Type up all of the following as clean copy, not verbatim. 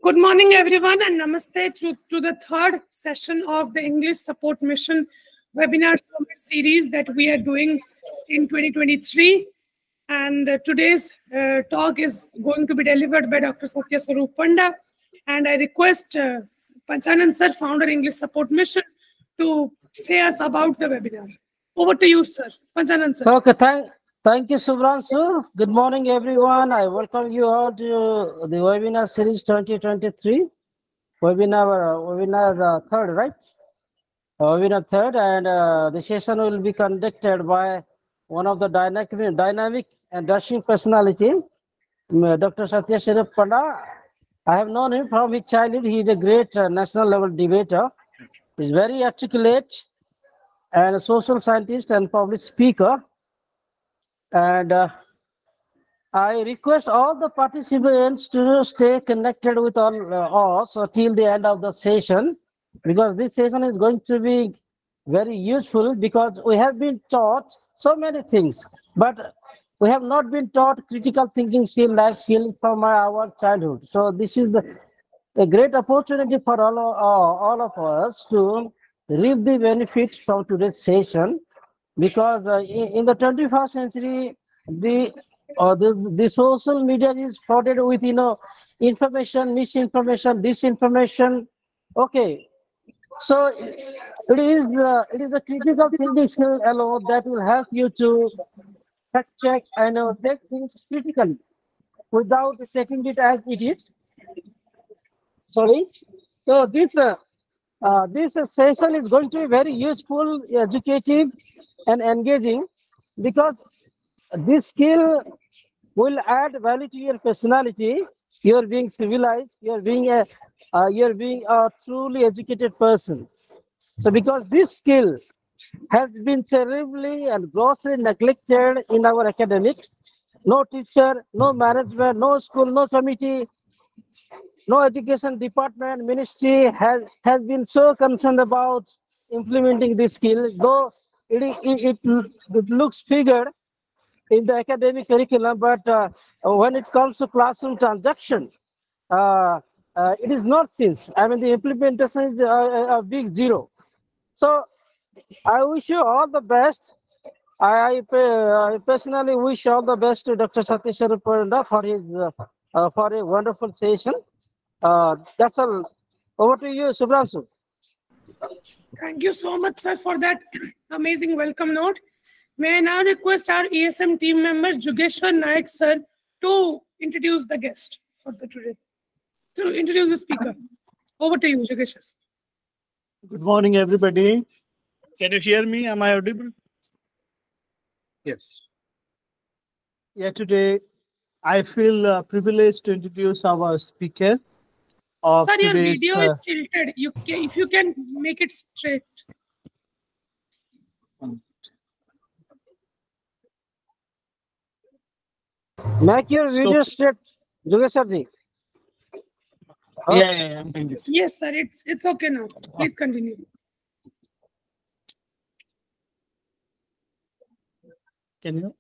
Good morning, everyone, and namaste to the third session of the English Support Mission webinar summit series that we are doing in 2023. And today's talk is going to be delivered by Dr. Satya Swaroop Panda. And I request Panchanan sir, founder English Support Mission, to say us about the webinar. Over to you, sir. Panchanan sir. Okay, thank you, Subhranshu. Good morning, everyone. I welcome you all to the webinar series 2023. Webinar third, right? Webinar third, and the session will be conducted by one of the dynamic and dashing personality, Dr. Satya Swaroop Panda. I have known him from his childhood. He is a great national level debater. He's very articulate and a social scientist and public speaker. And I request all the participants to stay connected with all us till the end of the session, because this session is going to be very useful, because we have been taught so many things, but we have not been taught critical thinking skill, life skill from our childhood. So this is a great opportunity for all of us to reap the benefits from today's session, because in the 21st century, the social media is flooded with information, misinformation, disinformation. Okay, so it is a critical thinking skill alone that will help you to fact check and take things critically without taking it as it is. Sorry. So this session is going to be very useful, educative, and engaging, because this skill will add value to your personality. You're being civilized. You're being a truly educated person. So because this skill has been terribly and grossly neglected in our academics, no teacher, no management, no school, no committee, no education department, ministry has been so concerned about implementing this skill, though it looks figured in the academic curriculum, but when it comes to classroom transaction, it is not since. I mean, the implementation is a big zero. So I wish you all the best. I personally wish all the best to Dr. Satya Swaroop Panda for a wonderful session. That's all. Over to you, Subhranshu. Thank you so much, sir, for that amazing welcome note. May I now request our ESM team member, Jugeshwar Naik, sir, to introduce the guest for the today, to introduce the speaker. Over to you, Jugeshwar. Good morning, everybody. Can you hear me? Am I audible? Yes. Yeah, today I feel privileged to introduce our speaker. Sir, your video is tilted. If you can make it straight. Make your video straight, Jugeshwarji. Yeah, I'm doing it. Yes, sir. It's okay now. Please continue. Can you?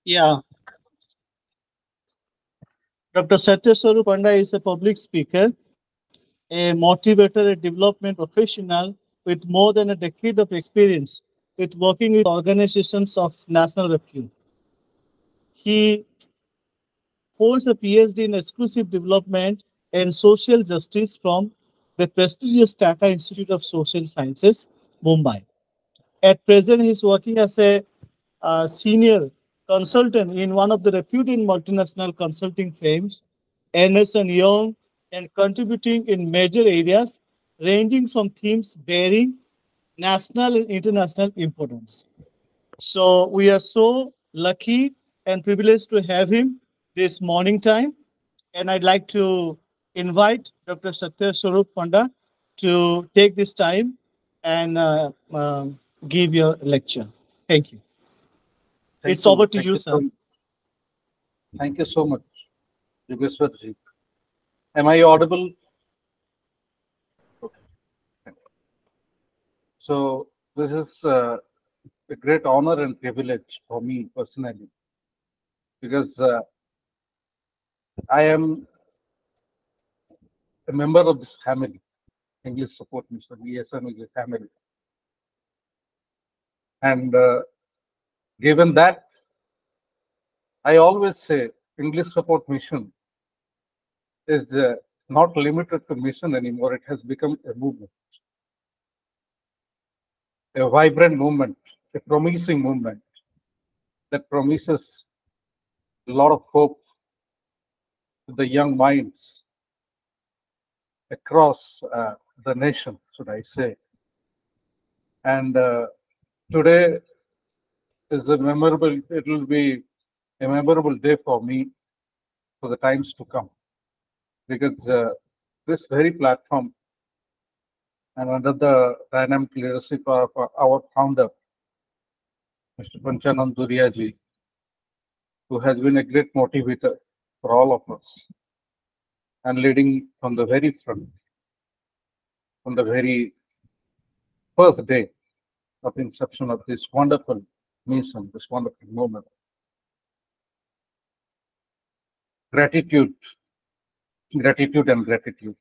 Yeah. Dr. Satya Swaroop Panda is a public speaker, a motivator, a development professional with more than a decade of experience with working with organizations of national repute. He holds a PhD in exclusive development and social justice from the prestigious Tata Institute of Social Sciences, Mumbai. At present, he is working as a senior consultant in one of the reputed multinational consulting firms, Ernst & Young, and contributing in major areas ranging from themes bearing national and international importance. So we are so lucky and privileged to have him this morning time. And I'd like to invite Dr. Satya Swaroop Panda to take this time and give your lecture. Thank you. It's over to you, sir. Thank you so much, Jugeshwarji. Am I audible? Okay. So this is a great honor and privilege for me personally, because I am a member of this family, English Support Mission, ESM is a family. And given that, I always say English Support Mission is not limited to mission anymore. It has become a movement, a vibrant movement, a promising movement that promises a lot of hope to the young minds across the nation, should I say. And today is a memorable, it will be a memorable day for me for the times to come, because this very platform and under the dynamic leadership of our founder, Mr. Panchanand ji, who has been a great motivator for all of us and leading from the very front, from the very first day of inception of this wonderful mission, this wonderful moment. Gratitude, gratitude, and gratitude.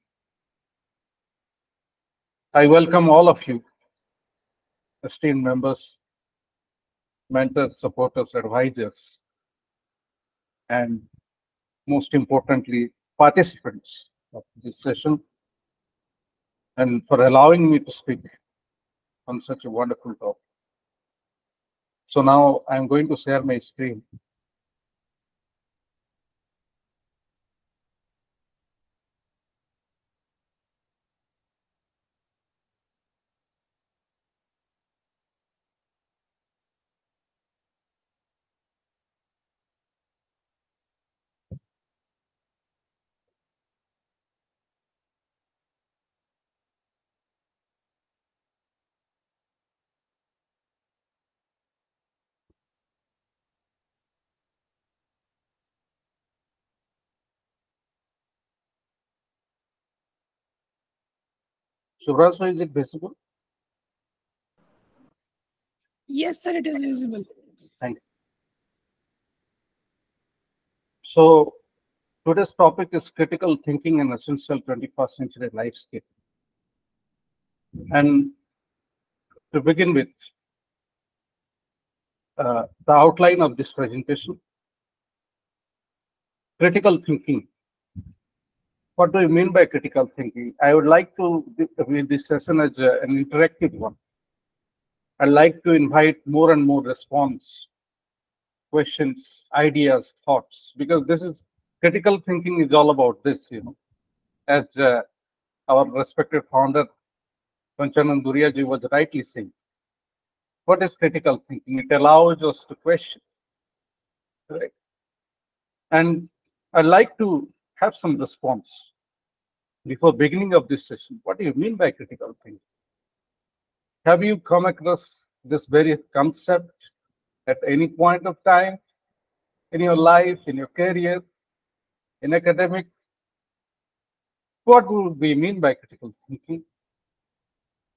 I welcome all of you, esteemed members, mentors, supporters, advisors, and most importantly, participants of this session, and for allowing me to speak on such a wonderful topic. So now I'm going to share my screen. Subhra, is it visible? Yes, sir, it is visible. Thank you. So today's topic is critical thinking and essential 21st century life skill. And to begin with, the outline of this presentation, critical thinking. What do you mean by critical thinking? I would like to read this session as an interactive one. I'd like to invite more and more response, questions, ideas, thoughts, because this is critical thinking is all about this, as our respected founder, Panchanand ji was rightly saying. What is critical thinking? It allows us to question, right? And I'd like to have some response before beginning of this session. What do you mean by critical thinking? Have you come across this very concept at any point of time in your life, in your career, in academic? What would we mean by critical thinking?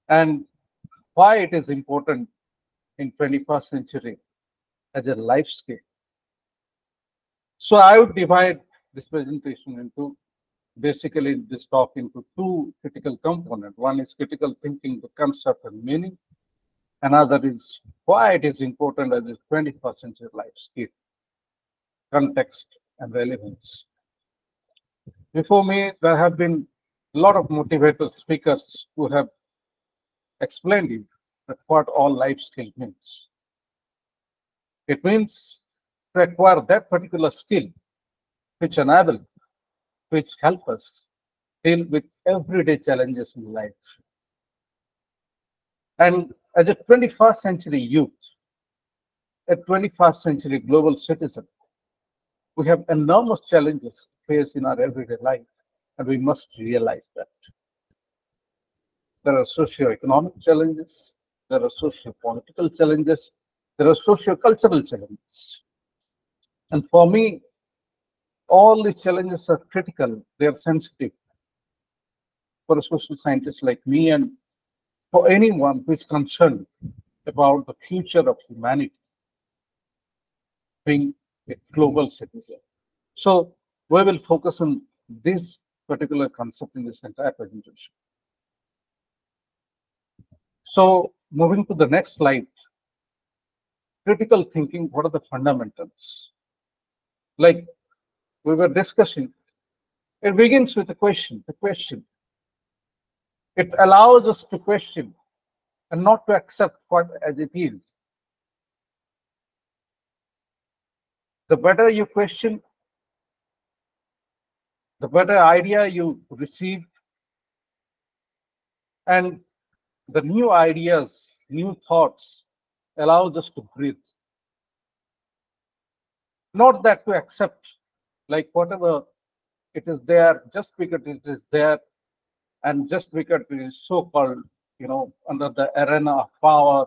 And why it is important in 21st century as a life skill? So I would divide this presentation into basically this talk into two critical components. One is critical thinking, the concept and meaning. Another is why it is important as a 21st century life skill, context and relevance. Before me, there have been a lot of motivator speakers who have explained it, that what all life skill means. It means to acquire that particular skill which enable, which help us deal with everyday challenges in life. And as a 21st century youth, a 21st century global citizen, we have enormous challenges to face in our everyday life, and we must realize that. There are socio-economic challenges, there are socio-political challenges, there are socio-cultural challenges. And for me, all these challenges are critical, they are sensitive for a social scientist like me and for anyone who is concerned about the future of humanity, being a global citizen. So we will focus on this particular concept in this entire presentation. So moving to the next slide, critical thinking, what are the fundamentals? Like we were discussing, it begins with a question, the question. It allows us to question and not to accept what as it is. The better you question, the better idea you receive, and the new ideas, new thoughts allows us to breathe. Not that to accept, like whatever it is there, just because it is there, and just because it is so-called, under the arena of power,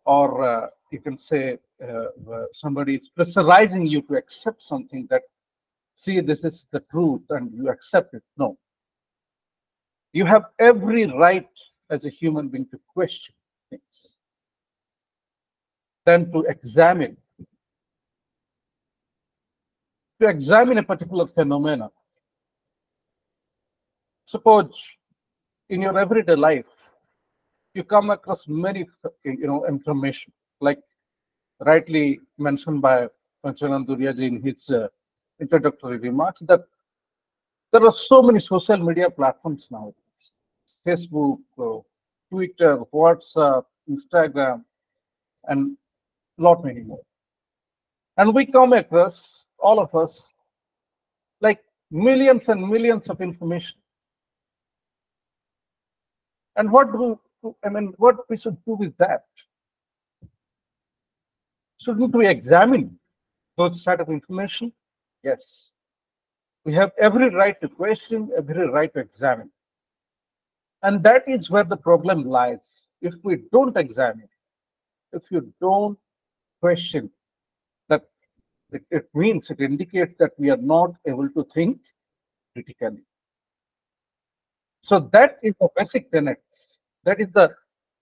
or you can say somebody is pressurizing you to accept something that, see, this is the truth, and you accept it. No. You have every right as a human being to question things, then to examine a particular phenomena. Suppose in your everyday life, you come across many, information, like rightly mentioned by Panchanan Duryaji in his introductory remarks, that there are so many social media platforms now: Facebook, Twitter, WhatsApp, Instagram, and lot many more. And we come across, all of us, like millions and millions of information. And what we should do with that? Shouldn't we examine those set of information? Yes. We have every right to question, every right to examine. And that is where the problem lies. If we don't examine, if you don't question, that it means, it indicates that we are not able to think critically. So that is the basic tenets. That is the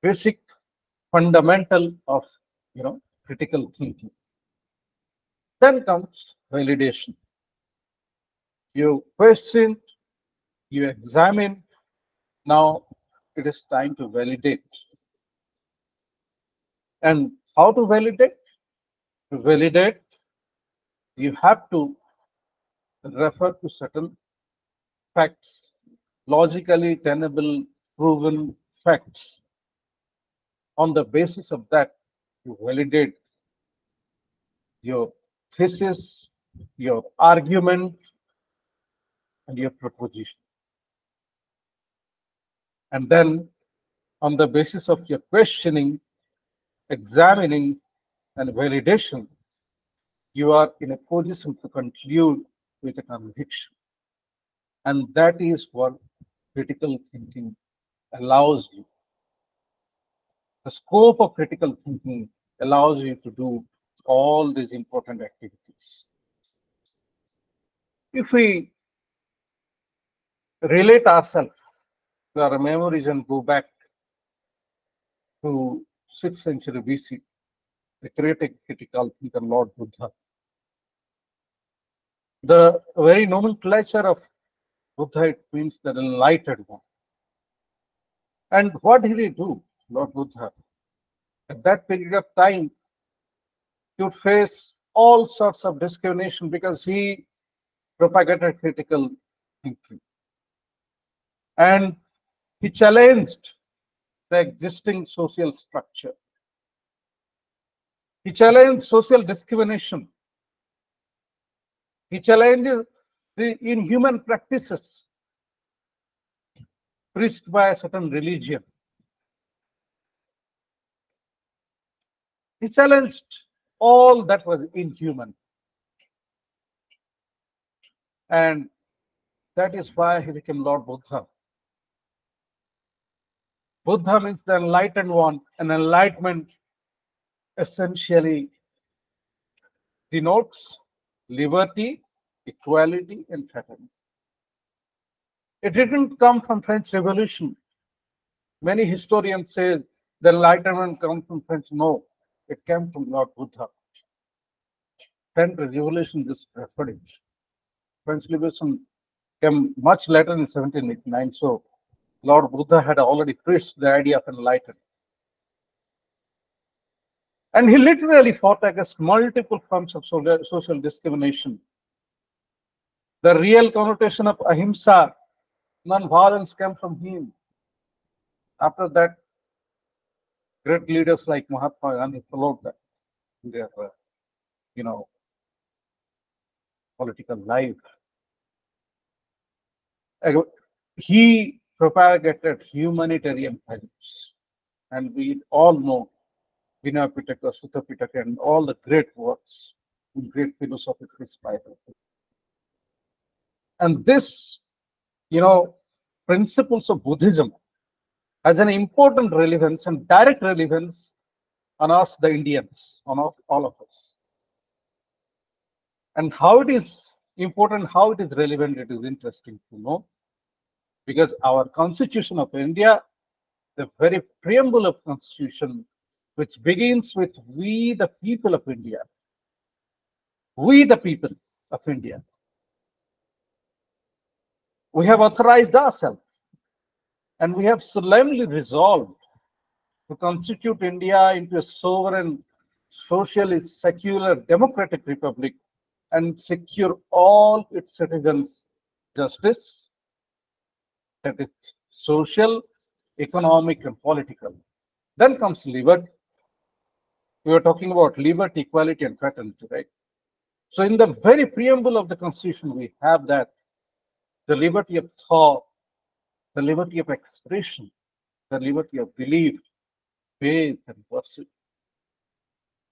basic fundamental of critical thinking. Then comes validation. You question, you examine. Now it is time to validate. And how to validate? To validate, you have to refer to certain facts, logically tenable, proven facts. On the basis of that, you validate your thesis, your argument, and your proposition. And then, on the basis of your questioning, examining, and validation, you are in a position to conclude with a conviction. And that is what critical thinking allows you. The scope of critical thinking allows you to do all these important activities. If we relate ourselves to our memories and go back to 6th century BC, the great critical thinker Lord Buddha, the very nomenclature of Buddha, it means the enlightened one. And what did he do, Lord Buddha? At that period of time, he would face all sorts of discrimination because he propagated critical thinking. And he challenged the existing social structure. He challenged social discrimination. He challenges the inhuman practices preached by a certain religion. He challenged all that was inhuman. And that is why he became Lord Buddha. Buddha means the enlightened one, and enlightenment essentially denotes liberty, equality, and fraternity. It didn't come from French Revolution. Many historians say The enlightenment comes from French? No, it came from Lord Buddha. French Revolution just referred it. French Revolution came much later in 1789. So Lord Buddha had already preached the idea of enlightenment. And he literally fought against multiple forms of social discrimination. The real connotation of ahimsa, non-violence, came from him. After that, great leaders like Mahatma Gandhi followed that in their, political life. He propagated humanitarian values, and we all know Vinaya Pitaka, Sutta Pitaka, and all the great works in great philosophical Bible. And this, principles of Buddhism has an important relevance and direct relevance on us, the Indians, on all of us. And how it is important, how it is relevant, it is interesting to know. Because our Constitution of India, the very preamble of Constitution, which begins with "We the people of India," we the people of India, we have authorized ourselves and we have solemnly resolved to constitute India into a sovereign, socialist, secular, democratic republic and secure all its citizens justice, that is social, economic, and political. Then comes liberty. We were talking about liberty, equality, and fraternity, right? So in the very preamble of the Constitution, we have that the liberty of thought, the liberty of expression, the liberty of belief, faith, and worship.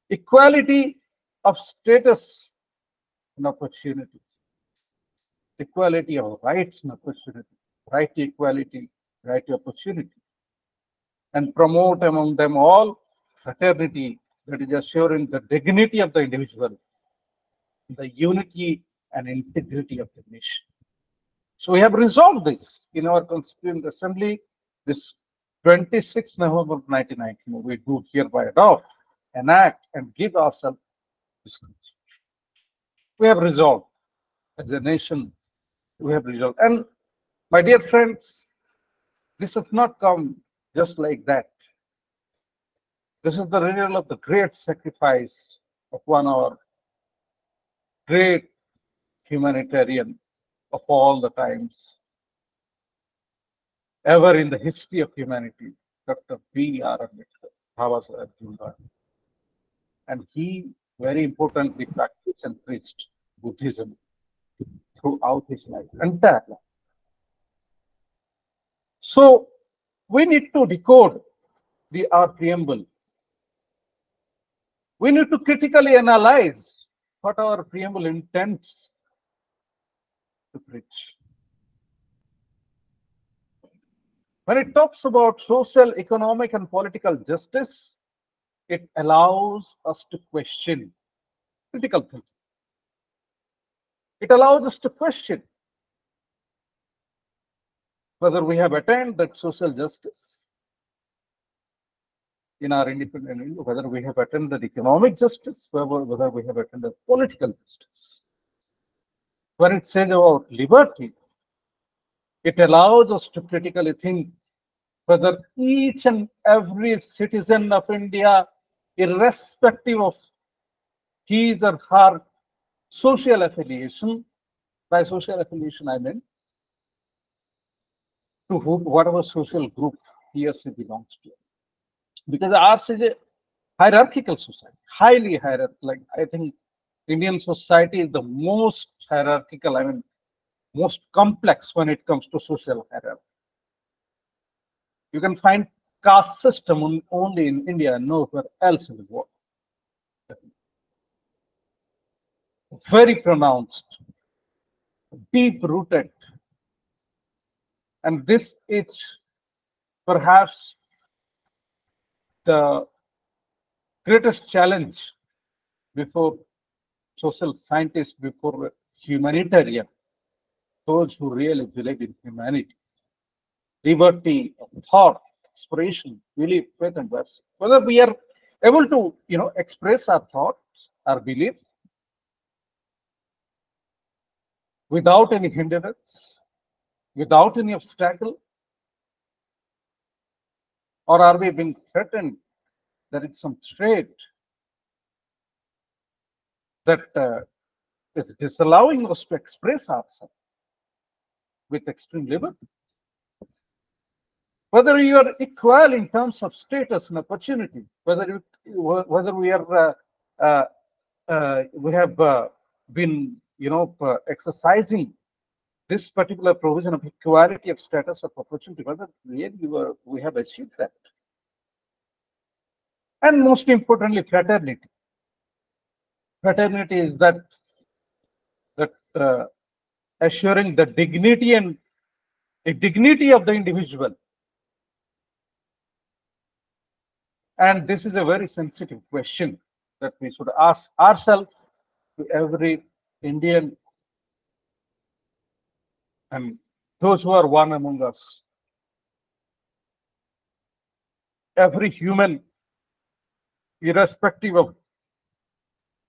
Equality of status and opportunities. Equality of rights and opportunity. Right to equality, right to opportunity. And promote among them all fraternity, that is assuring the dignity of the individual, the unity and integrity of the nation. So we have resolved this in our Constituent Assembly, this 26 November 1919. We do hereby adopt, enact, and give ourselves this Constitution. We have resolved as a nation, we have resolved. And my dear friends, this has not come just like that. This is the result of the great sacrifice of one of our great humanitarian of all the times, ever in the history of humanity, Dr. B.R. Ambedkar, Baba Saheb Bhimrao. And he very importantly practiced and preached Buddhism throughout his life, entire life. So we need to decode our preamble. We need to critically analyze what our preamble intends to preach. When it talks about social, economic, and political justice, it allows us to question critical thinking. It allows us to question whether we have attained that social justice in our independent India, whether we have attained that economic justice, whether we have attained that political justice. When it says about liberty, it allows us to critically think whether each and every citizen of India, irrespective of his or her social affiliation, by social affiliation I mean to whatever social group he or she belongs to. Because ours is a hierarchical society, highly hierarchical. Like I think Indian society is the most hierarchical, I mean, most complex when it comes to social hierarchy. You can find caste system only in India and nowhere else in the world. Very pronounced, deep-rooted. And this is perhaps the greatest challenge before social scientists, before humanitarian, those who really believe in humanity. Liberty of thought, aspiration, belief, faith, and worship. Whether we are able to, express our thoughts, our beliefs without any hindrance, without any obstacle, or are we being threatened? There is some threat that is disallowing us to express ourselves with extreme liberty. Whether you are equal in terms of status and opportunity, whether we are we have been exercising this particular provision of equality of status of opportunity, whether really we have achieved that. And most importantly, fraternity. Fraternity is that assuring the dignity and the dignity of the individual. And this is a very sensitive question that we should ask ourselves, to every Indian and those who are one among us. Every human, irrespective of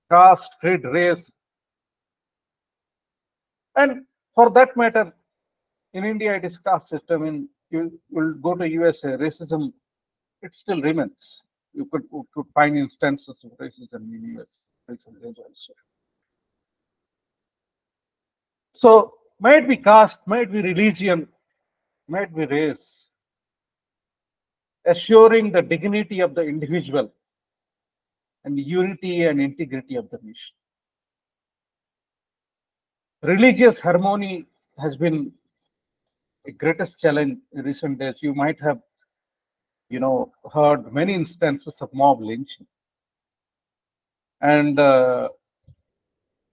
caste, creed, race, and for that matter, in India it is caste system. In you will go to USA, racism, it still remains. You could find instances of racism in US also. So may it be caste, may it be religion, may it be race, assuring the dignity of the individual and the unity and integrity of the nation. Religious harmony has been the greatest challenge in recent days. You might have, heard many instances of mob lynching and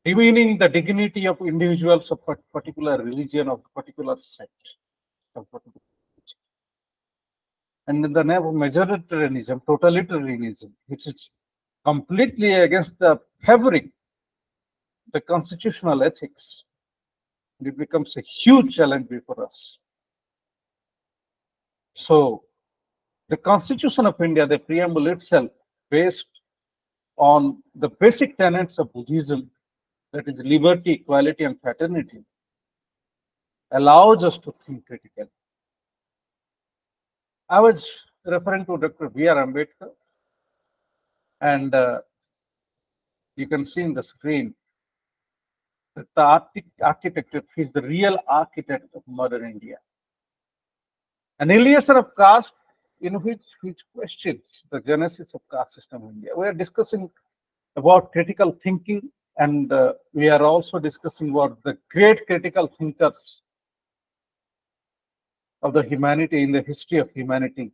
demeaning the dignity of individuals of particular religion or particular sect. And in the name of majoritarianism, totalitarianism, which is completely against the fabric, the constitutional ethics, it becomes a huge challenge before us. So, the Constitution of India, the preamble itself, based on the basic tenets of Buddhism, that is liberty, equality, and fraternity, allows us to think critically. I was referring to Dr. B.R. Ambedkar, and you can see in the screen that the architect is the real architect of modern India. Annihilation of caste, in which questions the genesis of caste system in India. We are discussing about critical thinking, and we are also discussing about the great critical thinkers of the humanity in the history of humanity.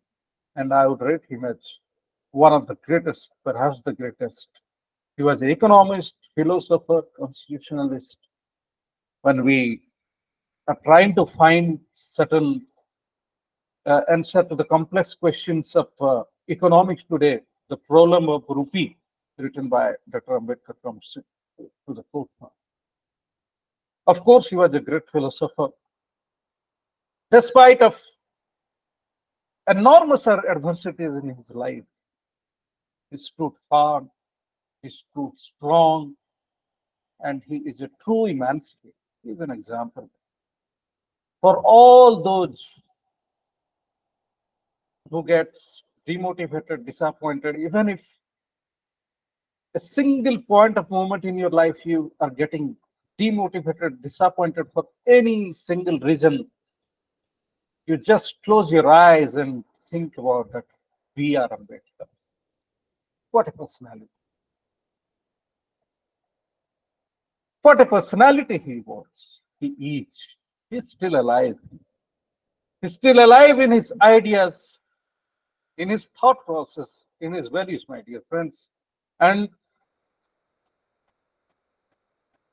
And I would rate him as one of the greatest, perhaps the greatest. He was an economist, philosopher, constitutionalist. When we are trying to find certain answer to the complex questions of economics today, the problem of rupee, written by Dr. Ambedkar, comes to the forefront. Of course, he was a great philosopher. Despite of enormous adversities in his life, he stood firm, he stood strong, and he is a true emancipator. He is an example for all those who gets demotivated, disappointed, even if a single point of moment in your life you are getting demotivated, disappointed for any single reason, you just close your eyes and think about that B.R. Ambedkar. What a personality. What a personality he was. He is. He's still alive. He's still alive in his ideas, in his thought process, in his values, my dear friends. And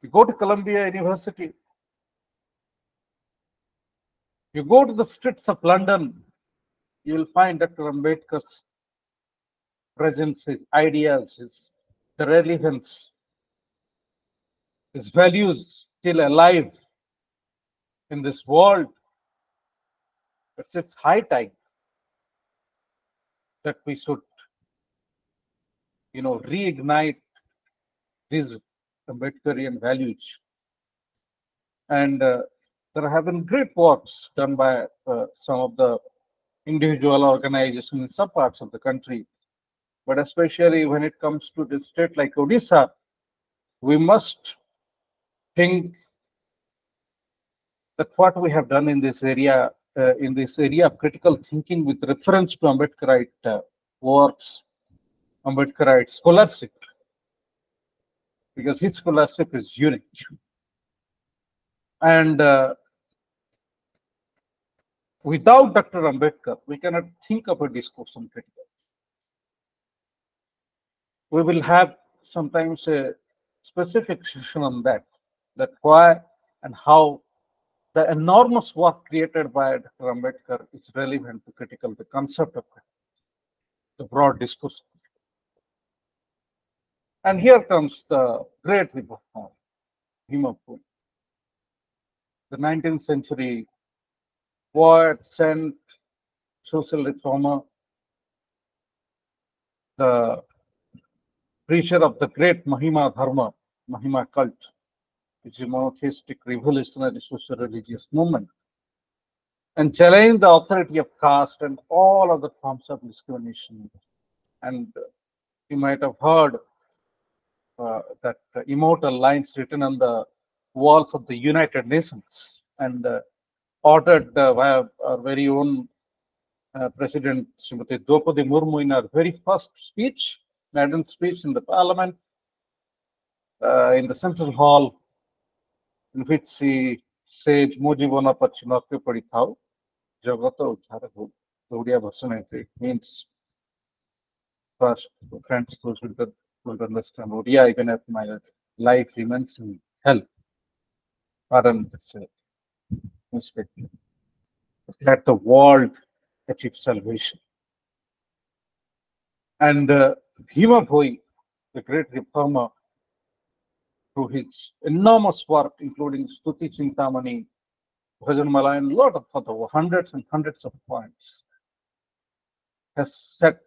you go to Columbia University, you go to the streets of London, you will find Dr. Ambedkar's presence, his ideas, the relevance, his values still alive in this world. It's high time that we should, reignite these Ambedkarian values. And there have been great works done by some of the individual organizations in some parts of the country. But especially when it comes to the state like Odisha, we must think that what we have done in this area of critical thinking with reference to Ambedkarite works, Ambedkarite scholarship, because his scholarship is unique. And without Dr. Ambedkar, we cannot think of a discourse on critical. We will have sometimes a specific session on that why and how the enormous work created by Dr. Ambedkar is relevant to critical, the concept of the broad discourse. And here comes the great reformer, Bhima Puri, the 19th century poet, saint, social reformer, the preacher of the great Mahima Dharma, Mahima cult, which is a monotheistic revolutionary social religious movement, and challenged the authority of caste and all other forms of discrimination. And you might have heard that immortal lines written on the walls of the United Nations and ordered by our very own President Srimati Draupadi Murmu in her very first speech, maiden speech in the Parliament, in the Central Hall, in which she says, "Mo jivana pachinake padithau, jagata uddhara ho." The Odia version, it means, first, friends, those who will understand Odia, even if my life remains in hell. Pardon, it's a mistake. Let the world achieve salvation. And Bhima Bhoi, the great reformer, through his enormous work, including Stuti Chintamani, Bhajanmala, and a lot of other hundreds and hundreds of points, has set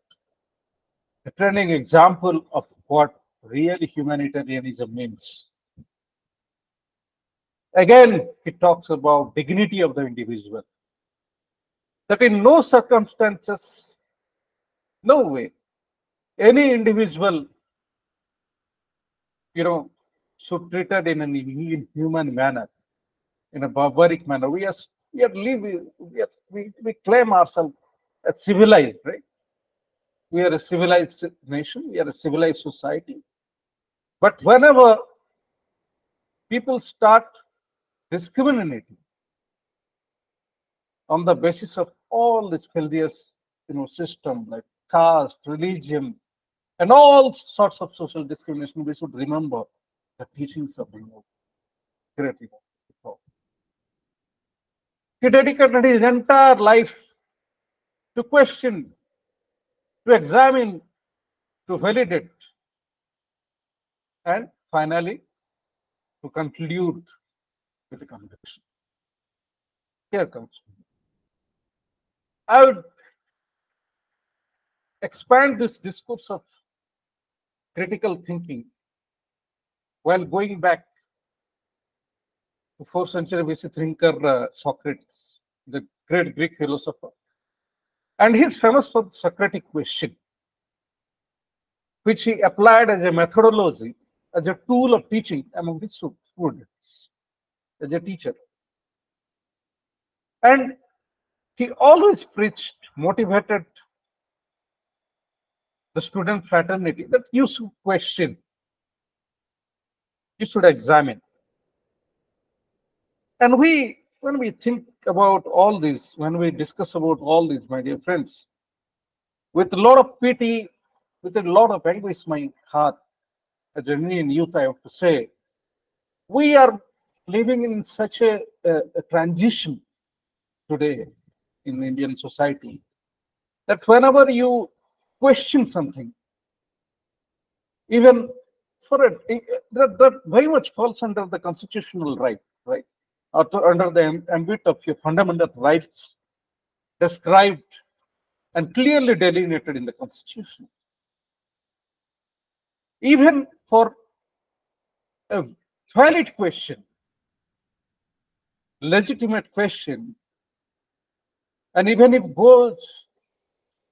a training example of what really humanitarianism means. Again, he talks about dignity of the individual. That in no circumstances, no way, any individual, should be treated in an inhuman manner, in a barbaric manner. We claim ourselves as civilized, right? We are a civilized nation. We are a civilized society. But whenever people start discriminating on the basis of all this filthiest, system like caste, religion, and all sorts of social discrimination, we should remember the teachings of the great reformer. He dedicated his entire life to question, to examine, to validate, and finally to conclude with a conviction. Here comes. I would expand this discourse of critical thinking while going back to 4th century BC thinker Socrates, the great Greek philosopher. And he's famous for the Socratic question, which he applied as a methodology, as a tool of teaching among his students, as a teacher. And he always preached, motivated the student fraternity that you should question, you should examine. And when we think about all this, when we discuss about all this, my dear friends, with a lot of pity, with a lot of anguish in my heart, as a Indian youth, I have to say, we are living in such a transition today in Indian society that whenever you question something, even for that very much falls under the constitutional right, or under the ambit of your fundamental rights described and clearly delineated in the Constitution. Even for a valid question, legitimate question, and even if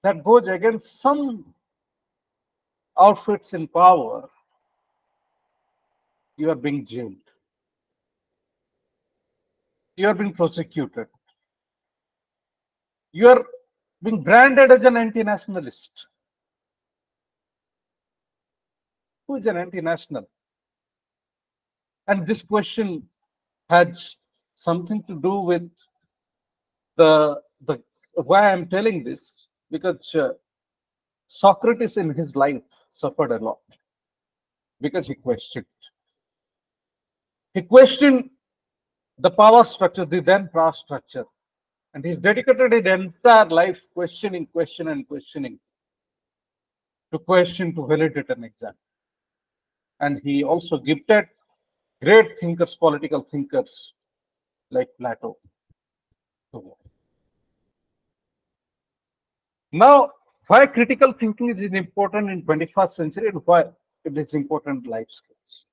that goes against some outfits in power, you are being jailed. You are being prosecuted. You are being branded as an anti-nationalist. Who is an anti-national? And this question has something to do with the why I'm telling this, because Socrates in his life suffered a lot because he questioned. He questioned the power structure, the then power structure, and he's dedicated his entire life questioning to question, to validate an exam. And he also gifted great thinkers, political thinkers like Plato. Now, why critical thinking is important in 21st century and why it is important life skills.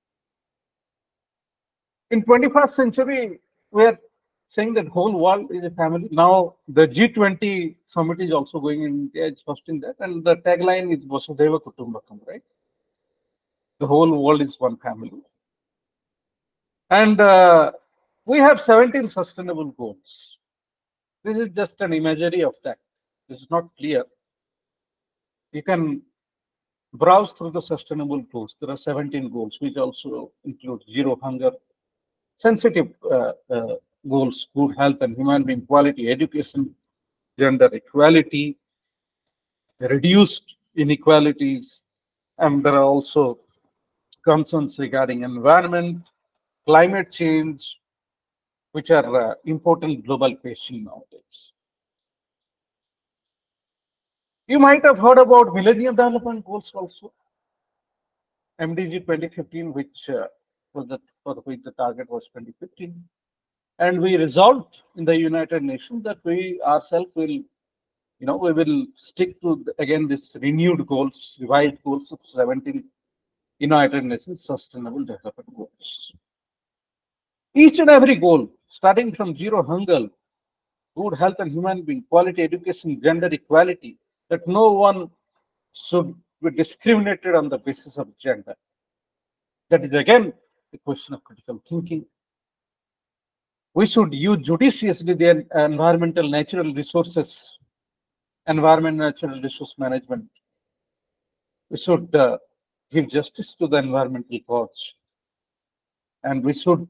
In 21st century, we are saying that whole world is a family. Now, the G20 summit is also going in India, it's hosting that, and the tagline is Vasudhaiva Kutumbakam, right? The whole world is one family. And we have 17 sustainable goals. This is just an imagery of that. This is not clear. You can browse through the sustainable goals. There are 17 goals, which also include zero hunger, sensitive goals, good health and human being quality, education, gender equality, reduced inequalities, and there are also concerns regarding environment, climate change, which are important global questions nowadays. You might have heard about Millennium Development Goals also. MDG 2015, which for which the target was 2015. And we resolved in the United Nations that we ourselves will, we will stick to, again, this renewed goals, revised goals of 17 United Nations Sustainable Development Goals. Each and every goal, starting from zero hunger, good health and human being, quality education, gender equality, that no one should be discriminated on the basis of gender. That is again the question of critical thinking. We should use judiciously the environmental natural resources, natural resource management. We should give justice to the environmental cause. And we should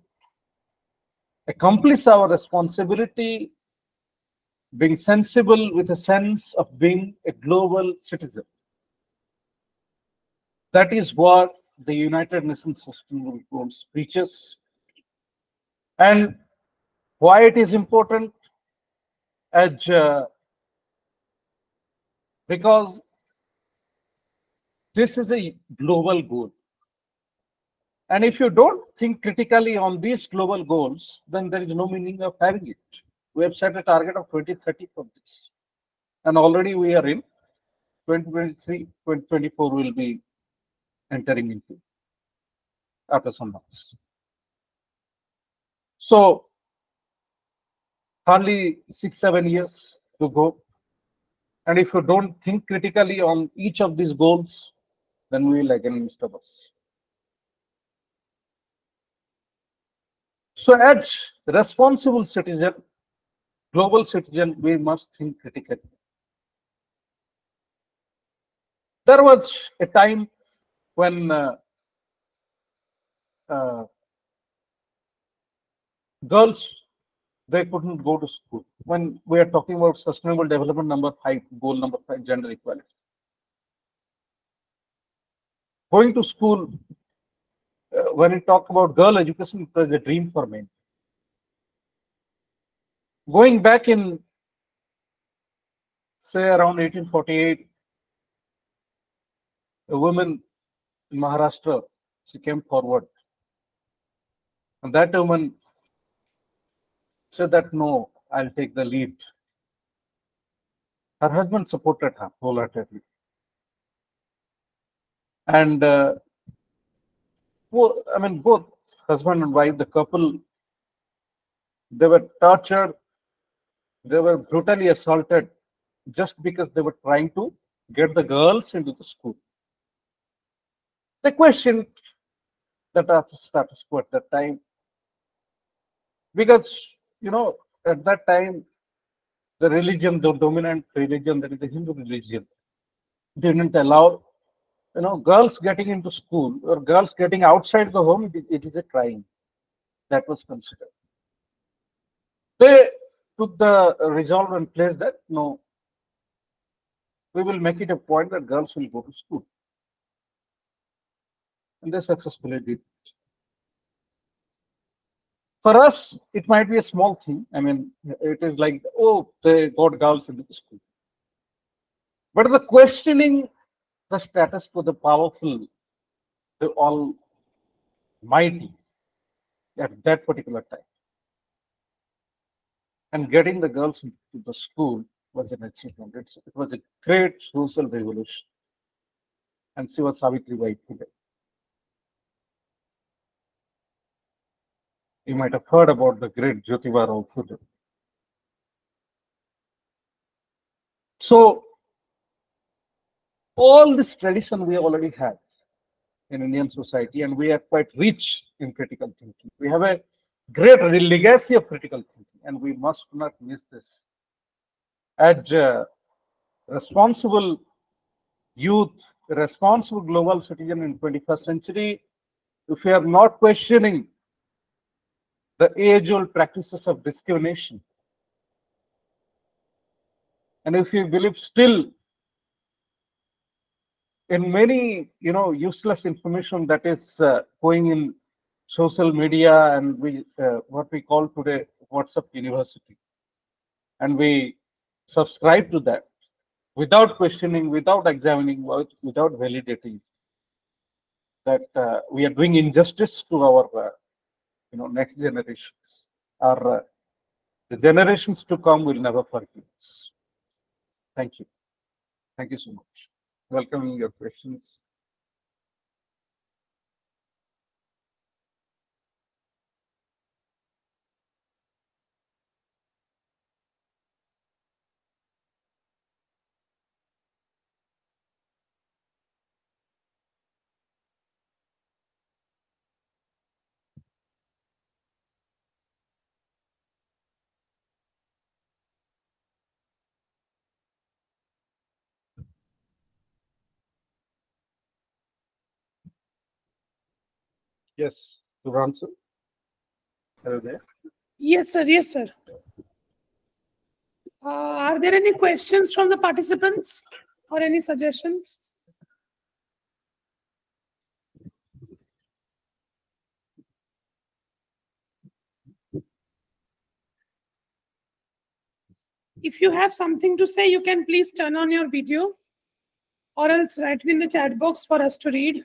accomplish our responsibility being sensible with a sense of being a global citizen. That is what the United Nations Sustainable Goals preaches. And why it is important, because this is a global goal. And if you don't think critically on these global goals, then there is no meaning of having it. We have set a target of 2030 for this. And already we are in 2023, 2024 will be entering into after some months. So hardly 6-7 years to go. And if you don't think critically on each of these goals, then we will again miss the bus. So as responsible citizen, global citizen, we must think critically. There was a time when girls, they couldn't go to school. When we are talking about sustainable development number 5, goal number 5, gender equality. Going to school, when we talk about girl education, it was a dream for men. Going back in, say, around 1848, a woman in Maharashtra, she came forward. And that woman said that, no, I'll take the lead. Her husband supported her wholeheartedly. And both husband and wife, the couple, they were tortured, they were brutally assaulted just because they were trying to get the girls into the school. They questioned the status quo at that time because, at that time, the religion, the dominant religion, that is the Hindu religion, didn't allow, girls getting into school or girls getting outside the home. It is a crime that was considered. They took the resolve and place that no, we will make it a point that girls will go to school, and they successfully did. For us, it might be a small thing. I mean, it is like, oh, they got girls into the school. But the questioning the status quo, the powerful, the almighty at that particular time, and getting the girls into the school was an achievement. It was a great social revolution. And she was Savitri today. You might have heard about the great Jyotiba Rao Phule. So, all this tradition we already have in Indian society, and we are quite rich in critical thinking. We have a great legacy of critical thinking, and we must not miss this. As responsible youth, responsible global citizen in 21st century, if we are not questioning the age-old practices of discrimination, and if you believe still in many, useless information that is going in social media, and we what we call today WhatsApp University, and we subscribe to that without questioning, without examining, without validating, that we are doing injustice to our next generations. Our the generations to come will never forgive us. Thank you. Thank you so much. Welcoming your questions. Yes, Subransu, are you there? Yes, sir. Yes, sir. Are there any questions from the participants or any suggestions? If you have something to say, you can please turn on your video or else write it in the chat box for us to read.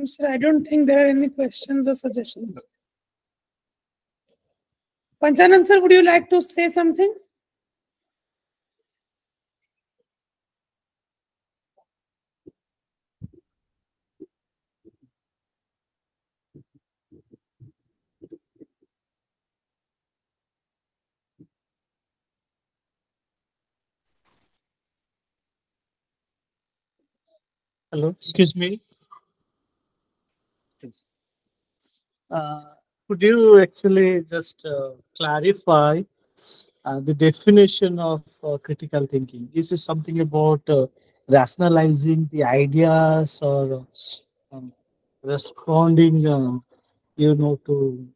Sir, I don't think there are any questions or suggestions. Panchanan sir, would you like to say something? Hello, excuse me. Please. Could you actually just clarify the definition of critical thinking? Is it something about rationalizing the ideas or responding, to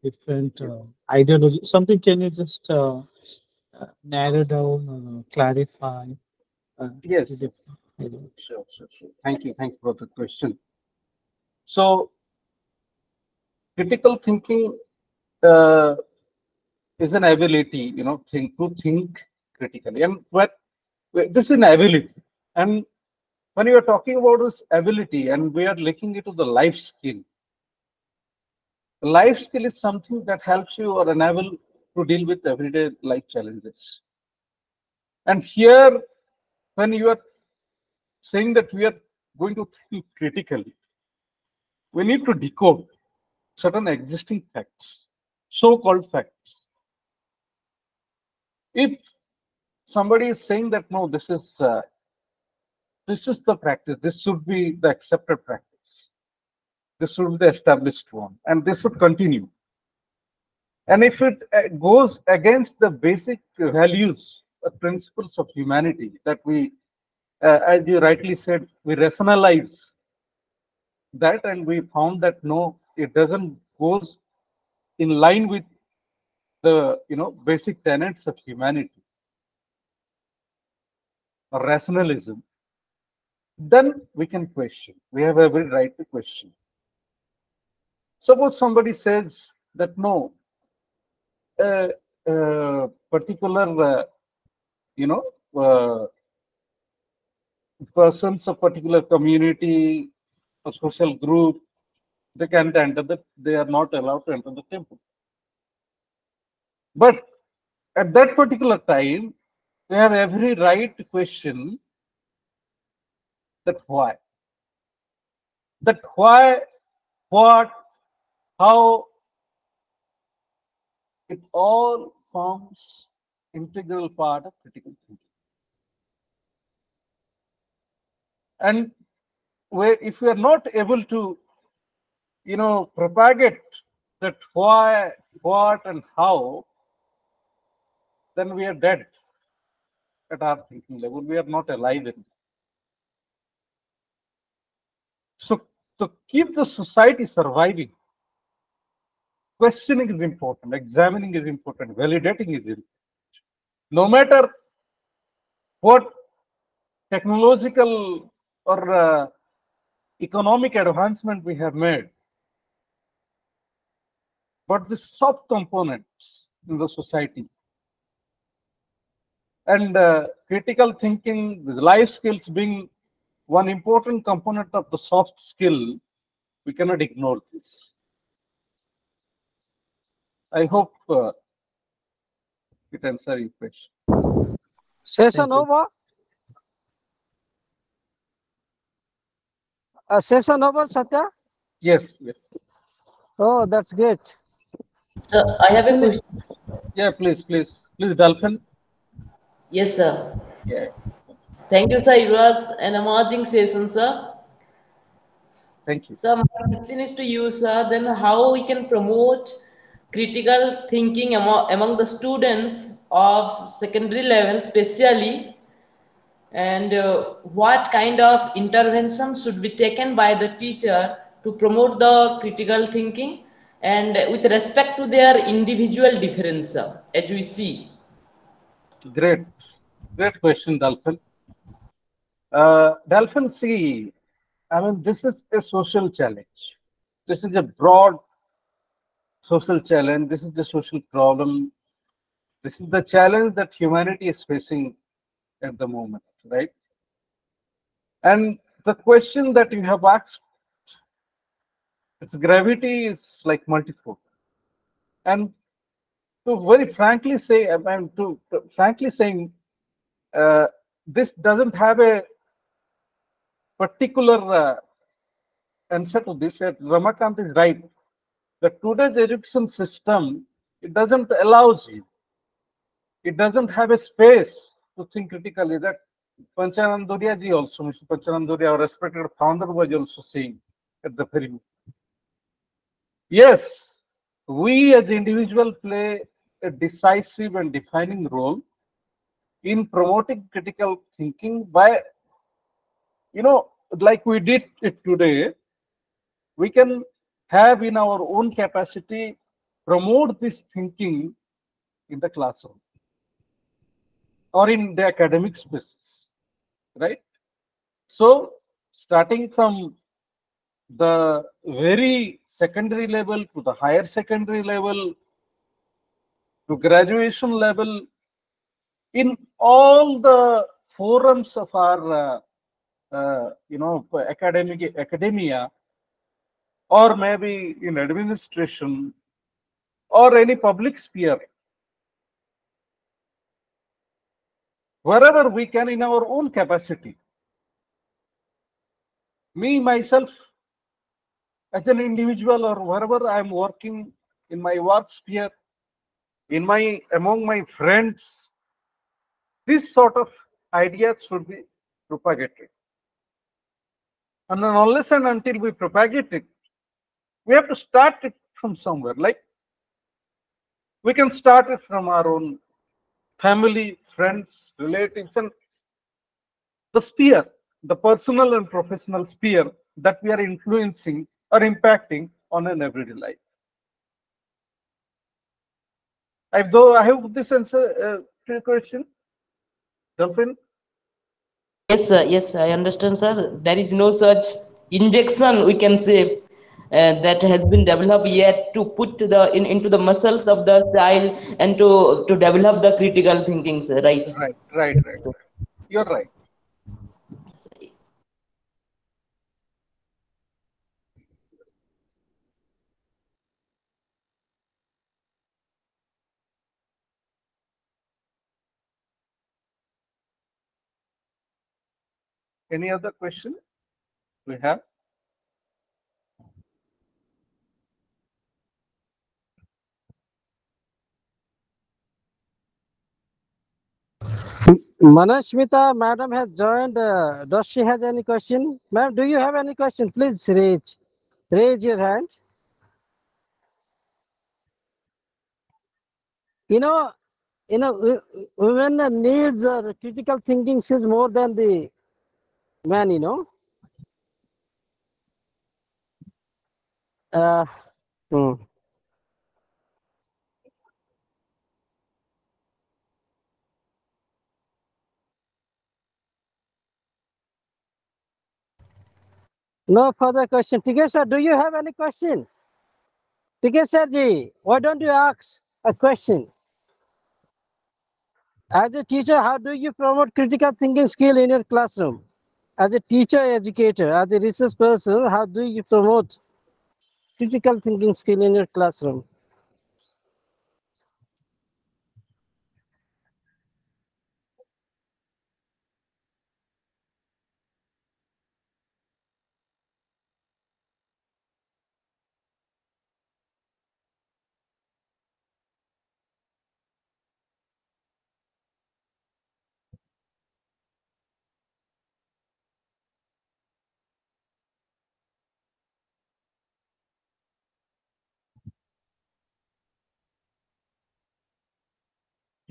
different ideologies? Something can you just narrow down or clarify? Yes, the yes. Sure. Thank you for the question. So, critical thinking is an ability, to think critically. And This is an ability. And when you are talking about this ability and we are linking it to the life skill, life skill is something that helps you or enable to deal with everyday life challenges. And here, when you are saying that we are going to think critically, we need to decode certain existing facts, so-called facts. If somebody is saying that no, this is the practice, this should be the accepted practice, this should be the established one, and this should continue. And if it goes against the basic values, principles of humanity that we, as you rightly said, we rationalize that, and we found that no, it doesn't goes in line with the basic tenets of humanity or rationalism, then we can question. We have every right to question. Suppose somebody says that no, particular persons of particular community or social group, they can't enter they are not allowed to enter the temple. But at that particular time, we have every right to question that why. That why, what, how, it all forms integral part of critical thinking. And if we are not able to, propagate that why, what, and how, then we are dead at our thinking level. We are not alive in. So to keep the society surviving, questioning is important, examining is important, validating is important. No matter what technological or economic advancement we have made, but the soft components in the society and critical thinking, the life skills being one important component of the soft skill, we cannot ignore this. I hope it answers your question. Session over. Session over, Satya? Yes, yes. Oh, that's great. So I have a question. Yeah, please, Dolphin. Yes, sir. Yeah. Thank you, sir. It was an amazing session, sir. Thank you. So my question is to you, sir. Then how we can promote critical thinking among the students of secondary level, especially, and what kind of intervention should be taken by the teacher to promote the critical thinking and with respect to their individual difference, sir, as we see. Great question, Dolphin. Dolphin, see, I mean, this is a social challenge. This is a broad social challenge. This is the social problem. This is the challenge that humanity is facing at the moment, right? And the question that you have asked, its gravity is like multifold. And to very frankly say, I mean, to frankly saying, this doesn't have a particular answer to this. Ramakant is right. The today's education system, it doesn't allows you. It doesn't have a space to think critically. That Panchanandoria ji also, Mr. Panchanandoria, our respected founder, was also saying at the very moment. Yes, we as individuals play a decisive and defining role in promoting critical thinking by, like we did it today. We can have in our own capacity promote this thinking in the classroom or in the academic spaces, right? So starting from the very secondary level to the higher secondary level to graduation level, in all the forums of our academia, or maybe in administration, or any public sphere, wherever we can in our own capacity. Me, myself, as an individual, or wherever I'm working in my work sphere, among my friends, this sort of ideas should be propagated. And then unless and until we propagate it, we have to start it from somewhere. Like, we can start it from our own family, friends, relatives, and the sphere, the personal and professional sphere that we are influencing or impacting on an everyday life. I hope this answer to your question, Dolphin. Yes, sir. Yes, I understand, sir. There is no such injection, we can say, that has been developed yet to put into the muscles of the child and to develop the critical thinking, sir. Right? Right. You're right. Any other question we have? Manashmita, madam has joined. Does she have any question? Ma'am, do you have any question? Please raise your hand. You know, women needs critical thinking skills more than the man. Uh, hmm. No further question. Tikesha, do you have any question? Tikesha ji, why don't you ask a question? As a teacher, how do you promote critical thinking skill in your classroom? As a teacher, educator, as a research person, how do you promote critical thinking skill in your classroom?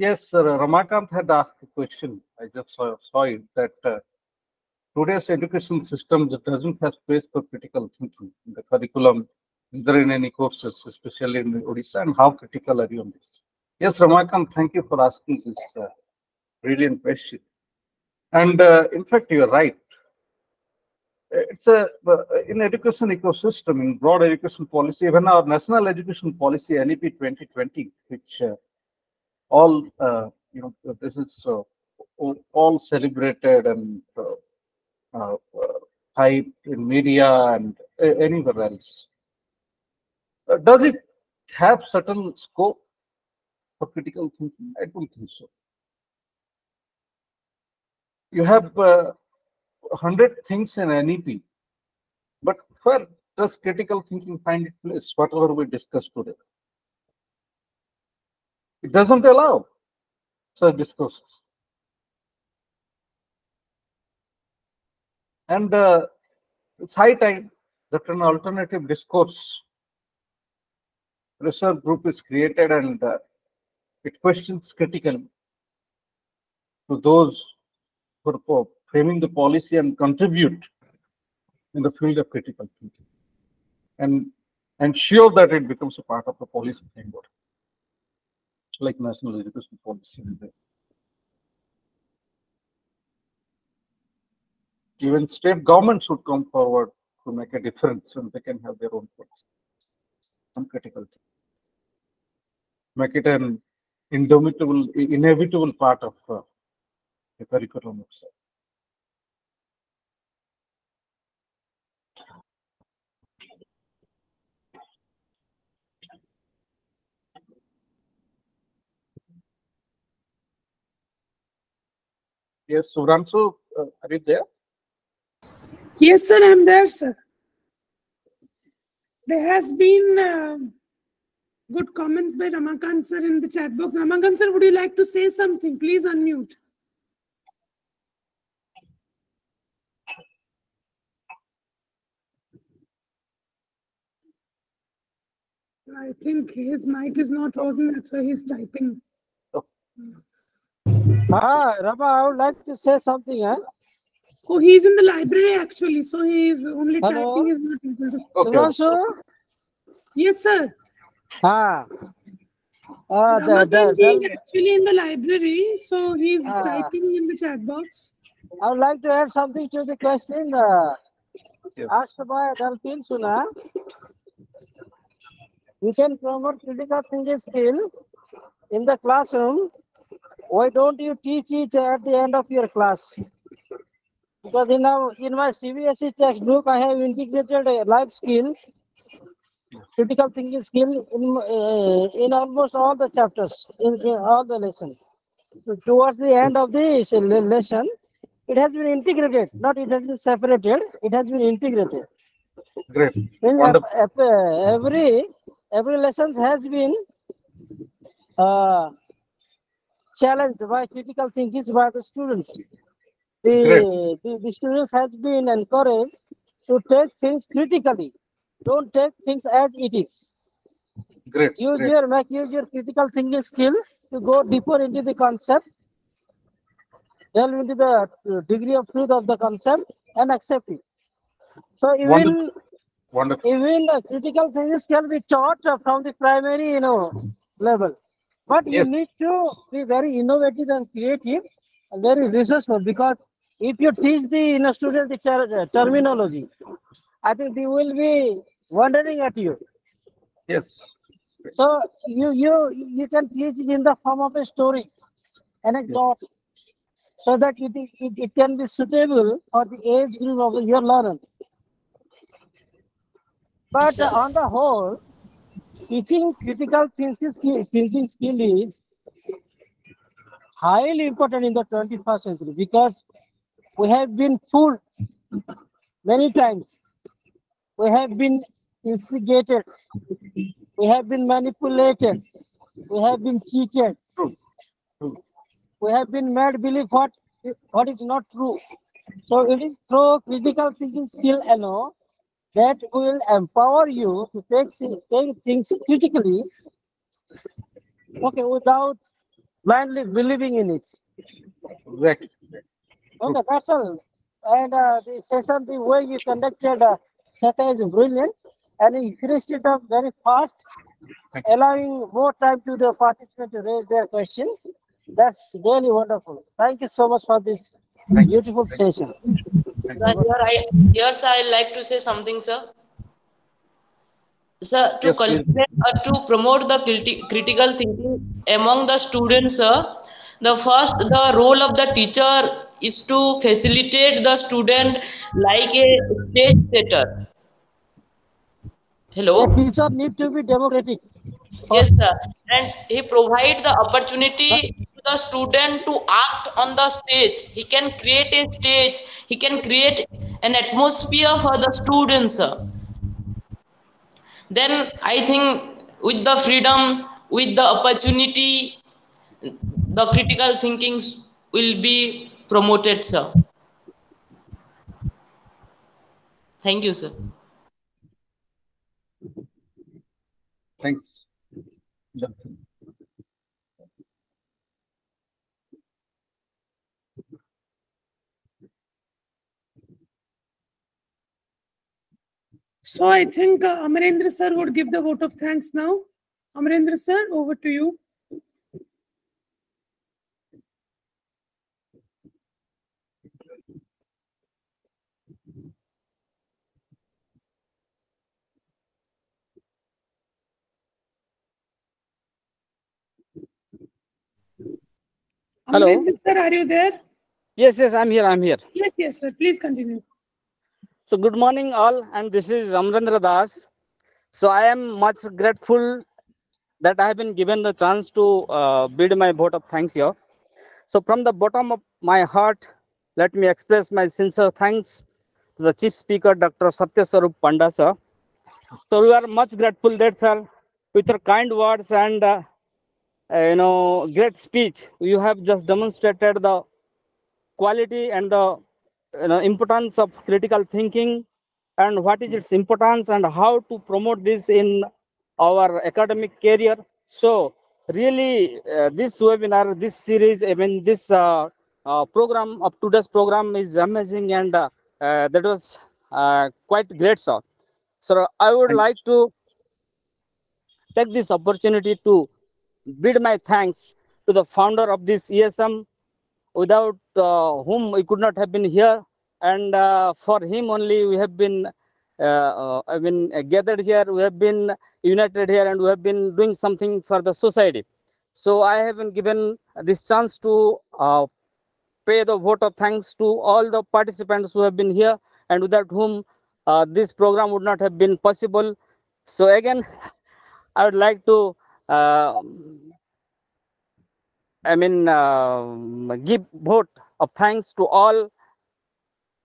Yes, sir. Ramakant had asked a question. I just saw it, that today's education system that doesn't have space for critical thinking in the curriculum, either in any courses, especially in Odisha, and how critical are you on this? Yes, Ramakant, thank you for asking this brilliant question. And in fact, you're right. It's in education ecosystem, in broad education policy, even our national education policy, NEP 2020, which all this is all celebrated and hyped in media and anywhere else. Does it have certain scope for critical thinking? I don't think so. You have 100 things in NEP, but where does critical thinking find its place? Whatever we discussed today, it doesn't allow such discourses. And it's high time that an alternative discourse research group is created, and it questions critically to those who are framing the policy and contribute in the field of critical thinking, and ensure that it becomes a part of the policy framework, like national education policy. Even state governments should come forward to make a difference, and they can have their own policy on critical thinking. Make it an inevitable part of the curriculum itself. Yes, Suvranshu, are you there? Yes, sir, I'm there, sir. There has been good comments by Ramakant sir in the chat box. Ramakant sir, would you like to say something? Please unmute. I think his mic is not working, that's why he's typing. Rama, I would like to say something. Oh, he's in the library actually, so he is only Hello? typing, is not able to speak. Okay. Sudhanshu? Yes, sir. The, Ramakant is actually in the library, so he's typing in the chat box. I would like to add something to the question Yes. asked by Dalpin Suna. We can promote critical thinking skill in the classroom. Why don't you teach it at the end of your class? Because in my CBSE textbook, I have integrated a life skill, critical thinking skill in almost all the chapters, in all the lessons. So towards the end of the lesson, it has been integrated, not it has been separated, it has been integrated. Great. In Wonderful. every lesson has been challenged by critical thinking by the students. The students has been encouraged to take things critically. Don't take things as it is. Great. Use Great. your critical thinking skill to go deeper into the concept, delve into the degree of truth of the concept, and accept it. So Wonderful. even critical things can be taught from the primary level, but you Yes. need to be very innovative and creative and very resourceful, because if you teach the student the terminology, I think they will be wondering at you. Yes. So you can teach it in the form of a story, anecdote, so that it can be suitable for the age group of your learner. But Sir. on the whole, teaching critical thinking skill is highly important in the 21st century, because we have been fooled many times. We have been instigated. We have been manipulated. We have been cheated. True. True. We have been made believe what is not true. So it is through critical thinking skill alone that will empower you to take things critically, okay, without blindly believing in it. Exactly. Okay, that's all. And the session, the way you conducted Satya is brilliant, and you finished it up very fast, allowing more time to the participants to raise their questions. That's really wonderful. Thank you so much for this beautiful session. Sir, here, sir, I like to say something, sir. Sir, to Yes, please. cultivate or to promote the critical thinking among the students, sir, the role of the teacher is to facilitate the student like a stage setter. A Hello? teacher need to be democratic. Yes, sir. And he provide the opportunity to the student to act on the stage. He can create a stage. He can create an atmosphere for the students, sir. Then I think with the freedom, with the opportunity, the critical thinkings will be promoted, sir. Thank you, sir. Thanks. So I think Amarendra sir would give the vote of thanks now. Amarendra sir, over to you. Hello. Amarendra sir, are you there? Yes, I'm here. Yes, sir. Please continue. So good morning all, and this is Amrendra Das. So I am much grateful that I have been given the chance to bid my vote of thanks here. So from the bottom of my heart, let me express my sincere thanks to the Chief Speaker, Dr. Satya Swaroop Panda, sir. So we are much grateful that, sir, with your kind words and great speech, you have just demonstrated the quality and the importance of critical thinking and what is its importance and how to promote this in our academic career. So really this webinar, this series, I mean this program of today's program is amazing, and that was quite great, sir. So I would like to take this opportunity to bid my thanks to the founder of this ESM, without whom we could not have been here, and for him only we have been gathered here, we have been united here, and we have been doing something for the society. So I have been given this chance to pay the vote of thanks to all the participants who have been here, and without whom this program would not have been possible. So again, I would like to uh, give vote of thanks to all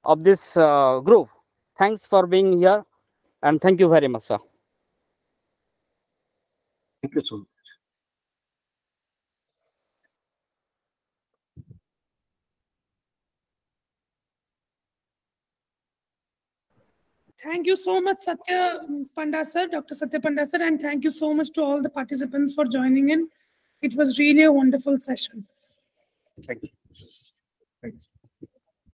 of this group. Thanks for being here, and thank you very much, sir. Thank you so much. Thank you so much, Satya Panda sir, Dr. Satya Panda sir, and thank you so much to all the participants for joining in. It was really a wonderful session. Thank you.